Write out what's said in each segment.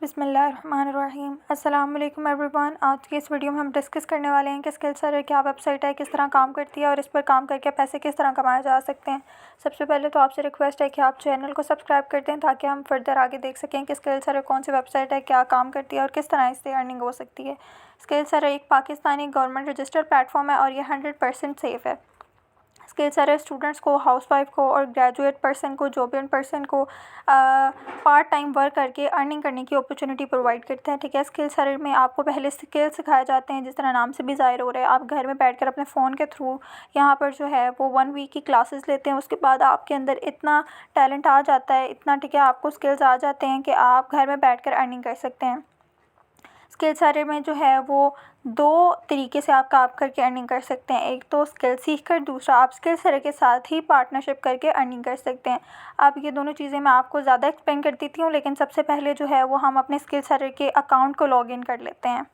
बिस्मिल्लाहिर्रहमानिर्रहीम। अस्सलाम वालेकुम एवरीवन। आज की इस वीडियो में हम डिस्कस करने वाले हैं कि स्किलसर्वर क्या वेबसाइट है, किस तरह काम करती है और इस पर काम करके पैसे किस तरह कमाए जा सकते हैं। सबसे पहले तो आपसे रिक्वेस्ट है कि आप चैनल को सब्सक्राइब कर दें ताकि हम फर्दर आगे देख सकें कि स्किलसर्वर कौन सी वेबसाइट है, क्या काम करती है और किस तरह इससे अर्निंग हो सकती है। स्किलसर्वर एक पाकिस्तानी गवर्नमेंट रजिस्टर्ड प्लेटफॉर्म है और ये 100% सेफ़ है। स्किलसर्वर स्टूडेंट्स को, हाउसवाइफ को और ग्रेजुएट पर्सन को, जो भी उन पर्सन को पार्ट टाइम वर्क करके अर्निंग करने की अपॉर्चुनिटी प्रोवाइड करते हैं। ठीक है, स्किलसर्वर में आपको पहले स्किल सिखाए जाते हैं, जिस तरह नाम से भी ज़ाहिर हो रहा है। आप घर में बैठकर अपने फ़ोन के थ्रू यहाँ पर जो है वो 1 वीक की क्लासेस लेते हैं। उसके बाद आपके अंदर इतना टैलेंट आ जाता है, इतना ठीक है, आपको स्किल्स आ जाते हैं कि आप घर में बैठ कर अर्निंग कर सकते हैं। स्किलसर्वर में जो है वो 2 तरीके से आप काम करके अर्निंग कर सकते हैं। एक तो स्किल सीख कर, दूसरा आप स्किलसर्वर के साथ ही पार्टनरशिप करके अर्निंग कर सकते हैं। अब ये दोनों चीज़ें मैं आपको ज़्यादा एक्सप्लेन कर देती हूँ, लेकिन सबसे पहले जो है वो हम अपने स्किलसर्वर के अकाउंट को लॉगिन कर लेते हैं।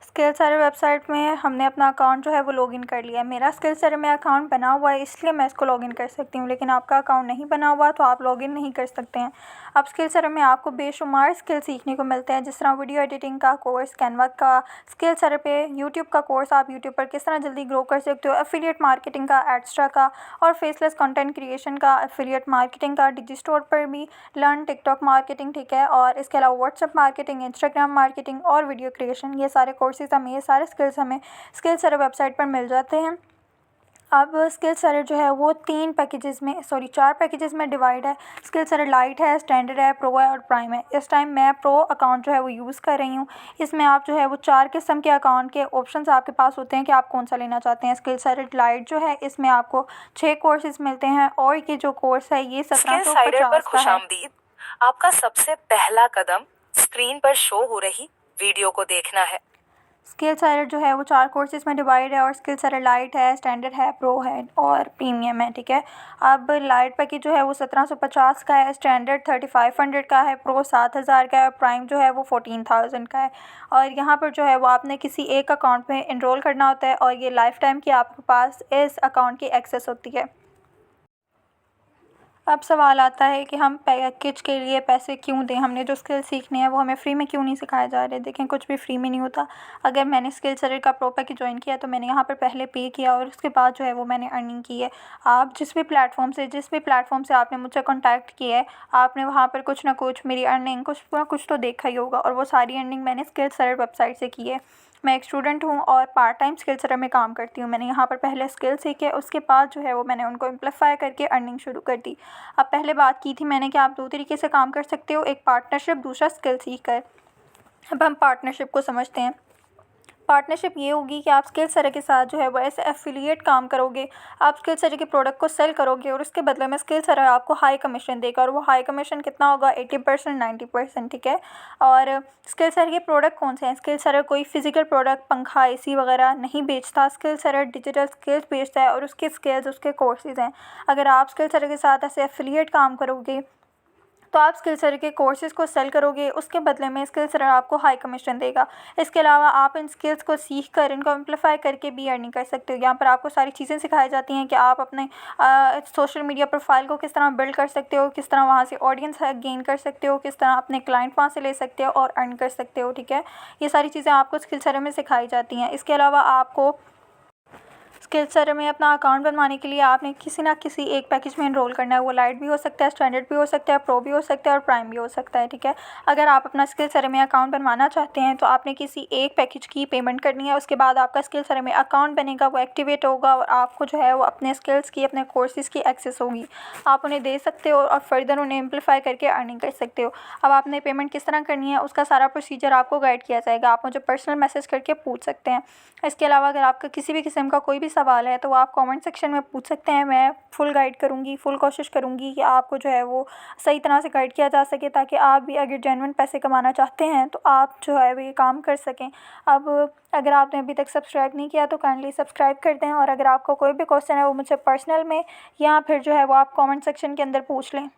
स्किलसर्वर वेबसाइट में हमने अपना अकाउंट जो है वो लॉगिन कर लिया है। मेरा स्किलसर्वर में अकाउंट बना हुआ है, इसलिए मैं इसको लॉगिन कर सकती हूँ, लेकिन आपका अकाउंट नहीं बना हुआ तो आप लॉगिन नहीं कर सकते हैं। अब स्किलसर्वर में आपको बेशुमार स्किल सीखने को मिलते हैं, जिस तरह वीडियो एडिटिंग का कोर्स, कैनवा का, स्किलसर्वर पे यूट्यूब का कोर्स, आप यूट्यूब पर किस तरह जल्दी ग्रो कर सकते हो, एफिलिएट मार्केटिंग का, एडस्ट्रा का और फेसलेस कंटेंट क्रिएशन का, एफिलिएट मार्केटिंग का, डिजिस्टोर पर भी लर्न, टिकटॉक मार्केटिंग, ठीक है, और इसके अलावा व्हाट्सएप मार्केटिंग, इंस्टाग्राम मार्केटिंग और वीडियो क्रिएशन, ये सारे कोर्सेज हमें, ये सारे स्किल्स हमें स्किलसर्वर वेबसाइट पर मिल जाते हैं। अब स्किलसर्वर जो है वो 4 पैकेजेस में डिवाइड है। स्किलसर्वर लाइट है, स्टैंडर्ड है, प्रो है और प्राइम है। इस टाइम मैं प्रो अकाउंट जो है वो यूज़ कर रही हूँ। इसमें आप जो है वो 4 किस्म के अकाउंट के ऑप्शंस आपके पास होते हैं कि आप कौन सा लेना चाहते हैं। स्किलसर्वर लाइट जो है इसमें आपको 6 कोर्सेज मिलते हैं और ये जो कोर्स है ये 1750 का है। आपका सबसे पहला कदम स्क्रीन पर शो हो रही वीडियो को देखना है। स्किलसर्वर जो है वो 4 कोर्सेज में डिवाइड है और स्किलसर्वर लाइट है, स्टैंडर्ड है, प्रो है और प्रीमियम है। ठीक है, अब लाइट पैकेज जो है वो 1750 का है, स्टैंडर्ड 3500 का है, प्रो 7000 का है और प्राइम जो है वो 14000 का है। और यहाँ पर जो है वो आपने किसी एक अकाउंट में इनरोल करना होता है और ये लाइफ टाइम की आपके पास इस अकाउंट की एक्सेस होती है। अब सवाल आता है कि हम पैकेज के लिए पैसे क्यों दें, हमने जो स्किल सीखने हैं वो हमें फ्री में क्यों नहीं सिखाए जा रहे। देखें, कुछ भी फ्री में नहीं होता। अगर मैंने स्किलसर्वर का प्रो पैकेज ज्वाइन किया तो मैंने यहाँ पर पहले पे किया और उसके बाद जो है वो मैंने अर्निंग की है। आप जिस भी प्लेटफॉर्म से आपने मुझसे कॉन्टैक्ट किया है, आपने वहाँ पर कुछ ना कुछ मेरी अर्निंग कुछ ना कुछ तो देखा ही होगा, और वो सारी अर्निंग मैंने स्किलसर्वर वेबसाइट से की है। मैं एक स्टूडेंट हूँ और पार्ट टाइम स्किलसर्वर में काम करती हूँ। मैंने यहाँ पर पहले स्किल सीखे, उसके बाद जो है वो मैंने उनको एम्प्लीफाई करके अर्निंग शुरू कर दी। अब पहले बात की थी मैंने कि आप 2 तरीके से काम कर सकते हो, एक पार्टनरशिप, दूसरा स्किल सीख कर। अब हम पार्टनरशिप को समझते हैं। पार्टनरशिप ये होगी कि आप स्किलसर्वर के साथ जो है वो ऐसे एफिलिएट काम करोगे, आप स्किलसर्वर के प्रोडक्ट को सेल करोगे और उसके बदले में स्किलसर्वर आपको हाई कमीशन देगा, और वो हाई कमीशन कितना होगा, 80%, 90%। ठीक है, और स्किलसर्वर के प्रोडक्ट कौन से हैं? स्किलसर्वर कोई फिजिकल प्रोडक्ट, पंखा, एसी वगैरह नहीं बेचता। स्किलसर्वर डिजिटल स्किल्स बेचता है और उसके स्किल्स, उसके कोर्सेज हैं। अगर आप स्किलसर्वर के साथ ऐसे एफिलिएट काम करोगे तो आप स्किलसर्वर के कोर्सेज़ को सेल करोगे, उसके बदले में स्किलसर्वर आपको हाई कमीशन देगा। इसके अलावा आप इन स्किल्स को सीख कर इनको एम्प्लीफाई करके भी अर्निंग कर सकते हो। यहाँ पर आपको सारी चीज़ें सिखाई जाती हैं कि आप अपने सोशल मीडिया प्रोफाइल को किस तरह बिल्ड कर सकते हो, किस तरह वहाँ से ऑडियंस गेन कर सकते हो, किस तरह अपने क्लाइंट वहाँ से ले सकते हो और अर्न कर सकते हो। ठीक है, ये सारी चीज़ें आपको स्किलसर्वर में सिखाई जाती हैं। इसके अलावा आपको स्किलसर्वर में अपना अकाउंट बनवाने के लिए आपने किसी ना किसी एक पैकेज में एनरोल करना है। वो लाइट भी हो सकता है, स्टैंडर्ड भी हो सकता है, प्रो भी हो सकता है और प्राइम भी हो सकता है। ठीक है, अगर आप अपना स्किलसर्वर में अकाउंट बनवाना चाहते हैं तो आपने किसी एक पैकेज की पेमेंट करनी है। उसके बाद आपका स्किलसर्वर में अकाउंट बनेगा, वो एक्टिवेट होगा और आपको जो है वो अपने स्किल्स की, अपने कोर्सेज़ की एक्सेस होगी। आप उन्हें दे सकते हो और फर्दर उन्हें एम्प्लीफाई करके अर्निंग कर सकते हो। अब आपने पेमेंट किस तरह करनी है उसका सारा प्रोसीजर आपको गाइड किया जाएगा। आप मुझे पर्सनल मैसेज करके पूछ सकते हैं। इसके अलावा अगर आपका किसी भी किस्म का कोई भी सवाल है तो वो आप कमेंट सेक्शन में पूछ सकते हैं। मैं फुल गाइड करूँगी, फुल कोशिश करूँगी कि आपको जो है वो सही तरह से गाइड किया जा सके, ताकि आप भी अगर जेन्युइन पैसे कमाना चाहते हैं तो आप जो है वो ये काम कर सकें। अब अगर आपने अभी तक सब्सक्राइब नहीं किया तो काइंडली सब्सक्राइब कर दें, और अगर आपको कोई भी क्वेश्चन है वो मुझसे पर्सनल में या फिर जो है वो आप कमेंट सेक्शन के अंदर पूछ लें।